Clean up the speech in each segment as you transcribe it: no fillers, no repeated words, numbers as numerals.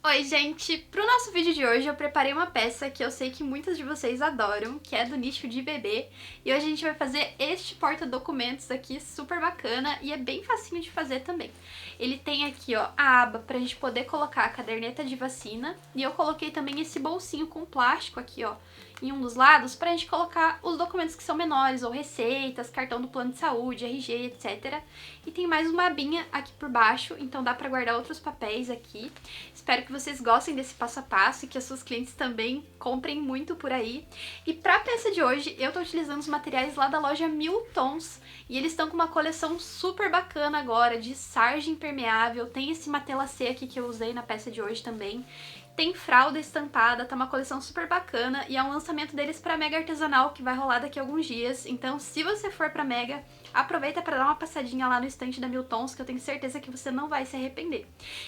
Oi, gente! Pro nosso vídeo de hoje eu preparei uma peça que eu sei que muitas de vocês adoram, que é do nicho de bebê, e hoje a gente vai fazer este porta-documentos aqui super bacana e é bem facinho de fazer também. Ele tem aqui, ó, a aba pra gente poder colocar a caderneta de vacina e eu coloquei também esse bolsinho com plástico aqui, ó, em um dos lados pra gente colocar os documentos que são menores, ou receitas, cartão do plano de saúde, RG, etc. E tem mais uma abinha aqui por baixo, então dá pra guardar outros papéis aqui. Espero que vocês gostem desse passo a passo e que as suas clientes também comprem muito por aí. E pra peça de hoje, eu tô utilizando os materiais lá da loja Mil Tons e eles estão com uma coleção super bacana agora de sarja impermeável. Tem esse matelacê aqui que eu usei na peça de hoje também. Tem fralda estampada, tá uma coleção super bacana e é um lançamento deles pra Mega Artesanal que vai rolar daqui a alguns dias. Então, se você for pra Mega, aproveita pra dar uma passadinha lá no estande da Mil Tons, que eu tenho certeza que você não vai se arrepender.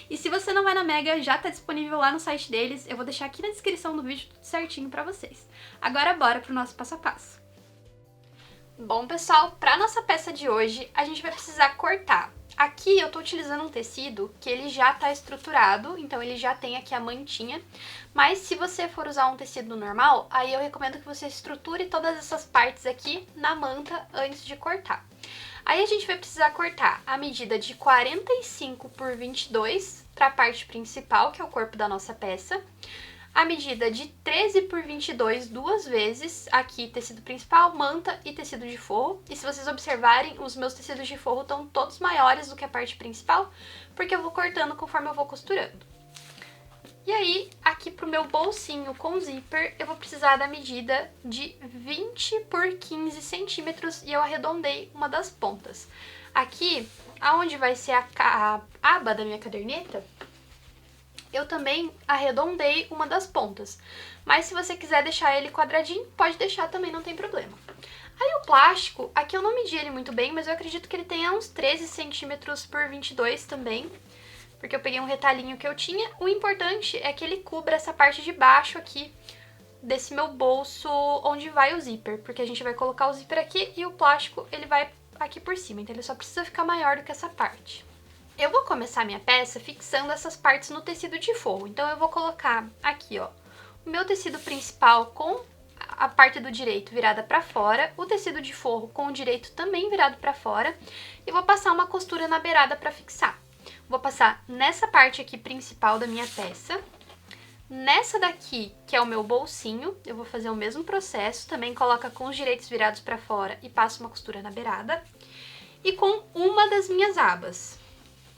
E se você não vai na Mega, já tá disponível lá no site deles, eu vou deixar aqui na descrição do vídeo tudo certinho pra vocês. Agora bora pro nosso passo a passo. Bom, pessoal, pra nossa peça de hoje, a gente vai precisar cortar. Aqui eu tô utilizando um tecido que ele já tá estruturado, então ele já tem aqui a mantinha, mas se você for usar um tecido normal, aí eu recomendo que você estruture todas essas partes aqui na manta antes de cortar. Aí a gente vai precisar cortar a medida de 45 por 22 para a parte principal, que é o corpo da nossa peça. A medida de 13 por 22 duas vezes, aqui tecido principal, manta e tecido de forro. E se vocês observarem, os meus tecidos de forro estão todos maiores do que a parte principal, porque eu vou cortando conforme eu vou costurando. E aí, aqui pro meu bolsinho com zíper, eu vou precisar da medida de 20 por 15 centímetros e eu arredondei uma das pontas. Aqui, aonde vai ser a aba da minha caderneta, eu também arredondei uma das pontas. Mas se você quiser deixar ele quadradinho, pode deixar também, não tem problema. Aí o plástico, aqui eu não medi ele muito bem, mas eu acredito que ele tenha uns 13 centímetros por 22 também, porque eu peguei um retalhinho que eu tinha. O importante é que ele cubra essa parte de baixo aqui desse meu bolso onde vai o zíper, porque a gente vai colocar o zíper aqui e o plástico ele vai aqui por cima, então ele só precisa ficar maior do que essa parte. Eu vou começar minha peça fixando essas partes no tecido de forro, então eu vou colocar aqui, ó, o meu tecido principal com a parte do direito virada pra fora, o tecido de forro com o direito também virado pra fora, e vou passar uma costura na beirada pra fixar. Vou passar nessa parte aqui principal da minha peça. Nessa daqui, que é o meu bolsinho, eu vou fazer o mesmo processo, também coloca com os direitos virados pra fora e passo uma costura na beirada. E com uma das minhas abas,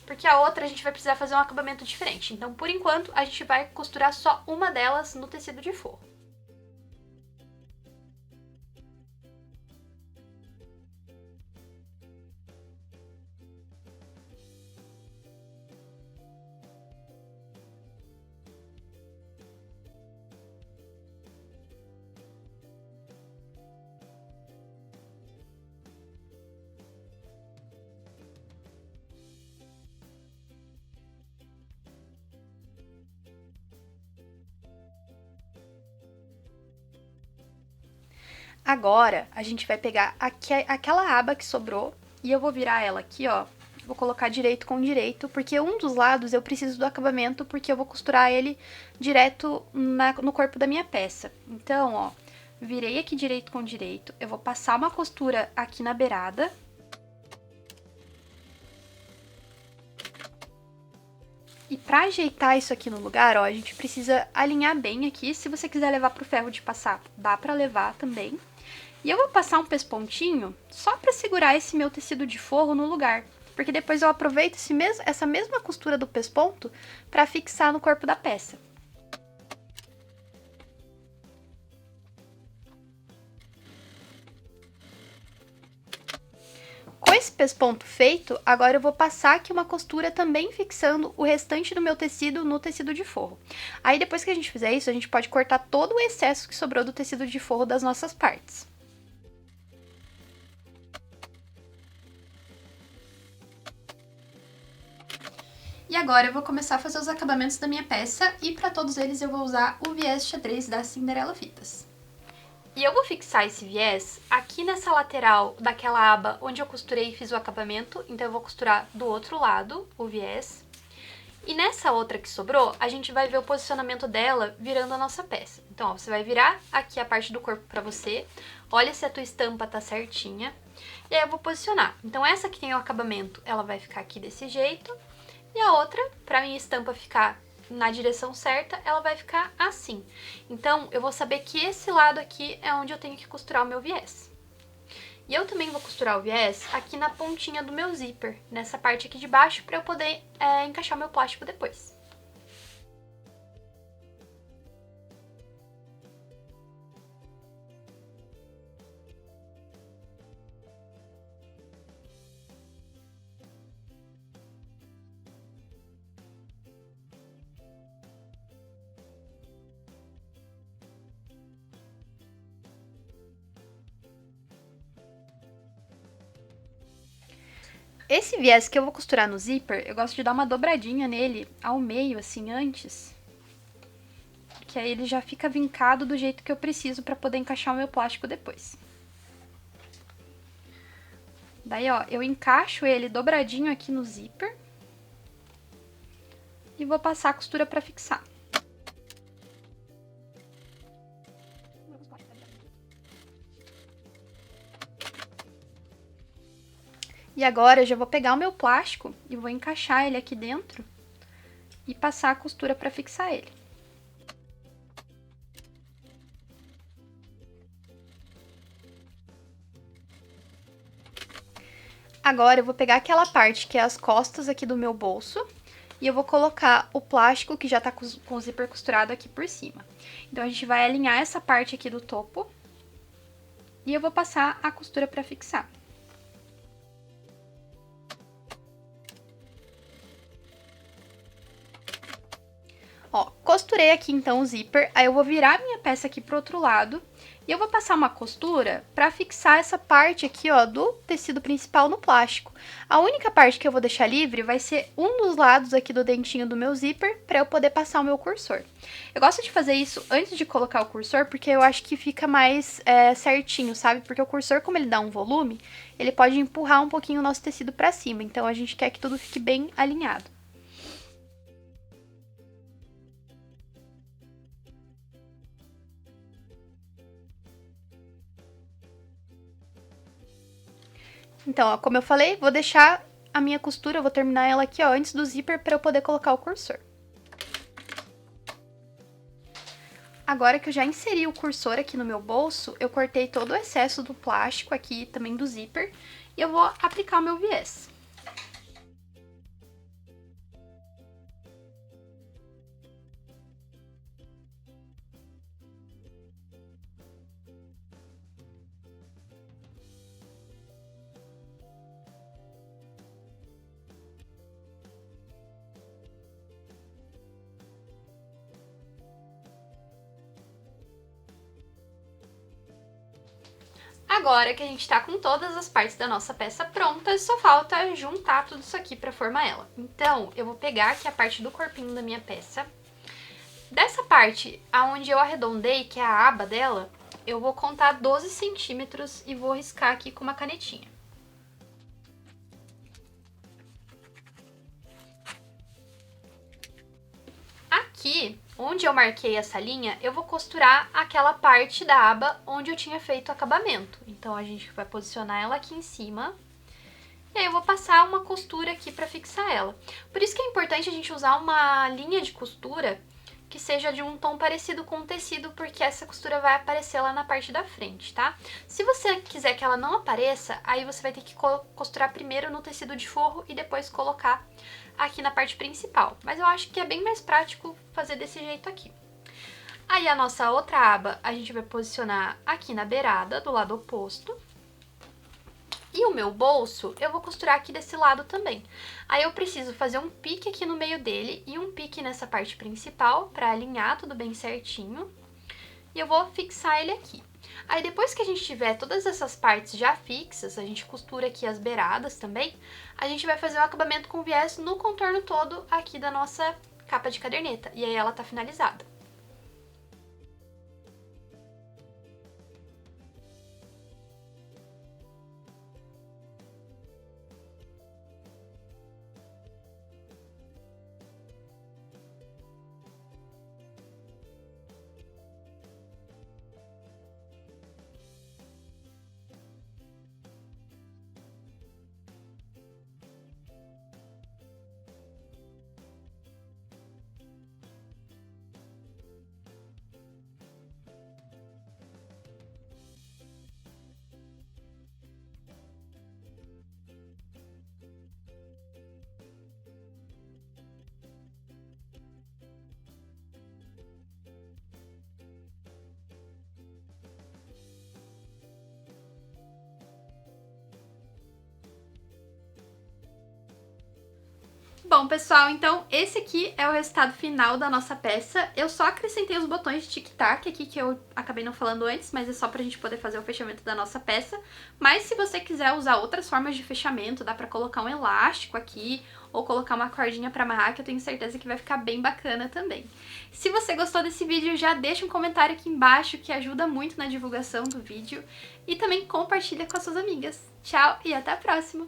porque a outra a gente vai precisar fazer um acabamento diferente. Então, por enquanto, a gente vai costurar só uma delas no tecido de forro. Agora, a gente vai pegar aquela aba que sobrou e eu vou virar ela aqui, ó. Vou colocar direito com direito, porque um dos lados eu preciso do acabamento, porque eu vou costurar ele direto no corpo da minha peça. Então, ó, virei aqui direito com direito, eu vou passar uma costura aqui na beirada. E pra ajeitar isso aqui no lugar, ó, a gente precisa alinhar bem aqui. Se você quiser levar pro ferro de passar, dá pra levar também. E eu vou passar um pespontinho só pra segurar esse meu tecido de forro no lugar. Porque depois eu aproveito essa mesma costura do pesponto pra fixar no corpo da peça. Com esse pesponto feito, agora eu vou passar aqui uma costura também fixando o restante do meu tecido no tecido de forro. Aí depois que a gente fizer isso, a gente pode cortar todo o excesso que sobrou do tecido de forro das nossas partes. E agora eu vou começar a fazer os acabamentos da minha peça e para todos eles eu vou usar o viés xadrez da Cinderela Fitas. E eu vou fixar esse viés aqui nessa lateral daquela aba onde eu costurei e fiz o acabamento, então eu vou costurar do outro lado o viés. E nessa outra que sobrou, a gente vai ver o posicionamento dela virando a nossa peça. Então, ó, você vai virar aqui a parte do corpo pra você, olha se a tua estampa tá certinha, e aí eu vou posicionar. Então, essa que tem o acabamento, ela vai ficar aqui desse jeito, e a outra, pra minha estampa ficar na direção certa, ela vai ficar assim. Então, eu vou saber que esse lado aqui é onde eu tenho que costurar o meu viés. E eu também vou costurar o viés aqui na pontinha do meu zíper, nessa parte aqui de baixo, pra eu poder encaixar meu plástico depois. Esse viés que eu vou costurar no zíper, eu gosto de dar uma dobradinha nele ao meio, assim, antes. Que aí ele já fica vincado do jeito que eu preciso pra poder encaixar o meu plástico depois. Daí, ó, eu encaixo ele dobradinho aqui no zíper. E vou passar a costura pra fixar. E agora eu já vou pegar o meu plástico e vou encaixar ele aqui dentro e passar a costura pra fixar ele. Agora eu vou pegar aquela parte que é as costas aqui do meu bolso e eu vou colocar o plástico que já tá com o zíper costurado aqui por cima. Então a gente vai alinhar essa parte aqui do topo e eu vou passar a costura pra fixar. Ó, costurei aqui então o zíper, aí eu vou virar minha peça aqui pro outro lado e eu vou passar uma costura pra fixar essa parte aqui, ó, do tecido principal no plástico. A única parte que eu vou deixar livre vai ser um dos lados aqui do dentinho do meu zíper pra eu poder passar o meu cursor. Eu gosto de fazer isso antes de colocar o cursor porque eu acho que fica mais certinho, sabe? Porque o cursor, como ele dá um volume, ele pode empurrar um pouquinho o nosso tecido pra cima, então a gente quer que tudo fique bem alinhado. Então, ó, como eu falei, vou deixar a minha costura, eu vou terminar ela aqui, ó, antes do zíper para eu poder colocar o cursor. Agora que eu já inseri o cursor aqui no meu bolso, eu cortei todo o excesso do plástico aqui, também do zíper, e eu vou aplicar o meu viés. Agora que a gente tá com todas as partes da nossa peça prontas, só falta juntar tudo isso aqui pra formar ela. Então, eu vou pegar aqui a parte do corpinho da minha peça. Dessa parte aonde eu arredondei, que é a aba dela, eu vou contar 12 centímetros e vou riscar aqui com uma canetinha. Aqui, onde eu marquei essa linha, eu vou costurar aquela parte da aba onde eu tinha feito o acabamento. Então, a gente vai posicionar ela aqui em cima. E aí, eu vou passar uma costura aqui pra fixar ela. Por isso que é importante a gente usar uma linha de costura que seja de um tom parecido com o tecido, porque essa costura vai aparecer lá na parte da frente, tá? Se você quiser que ela não apareça, aí você vai ter que costurar primeiro no tecido de forro e depois colocar aqui na parte principal. Mas eu acho que é bem mais prático fazer desse jeito aqui. Aí a nossa outra aba a gente vai posicionar aqui na beirada, do lado oposto. E o meu bolso, eu vou costurar aqui desse lado também. Aí eu preciso fazer um pique aqui no meio dele e um pique nessa parte principal pra alinhar tudo bem certinho. E eu vou fixar ele aqui. Aí depois que a gente tiver todas essas partes já fixas, a gente costura aqui as beiradas também, a gente vai fazer o acabamento com viés no contorno todo aqui da nossa capa de caderneta. E aí ela tá finalizada. Bom, pessoal, então esse aqui é o resultado final da nossa peça. Eu só acrescentei os botões de tic-tac aqui, que eu acabei não falando antes, mas é só pra gente poder fazer o fechamento da nossa peça. Mas se você quiser usar outras formas de fechamento, dá pra colocar um elástico aqui, ou colocar uma cordinha pra amarrar, que eu tenho certeza que vai ficar bem bacana também. Se você gostou desse vídeo, já deixa um comentário aqui embaixo, que ajuda muito na divulgação do vídeo. E também compartilha com as suas amigas. Tchau e até a próxima!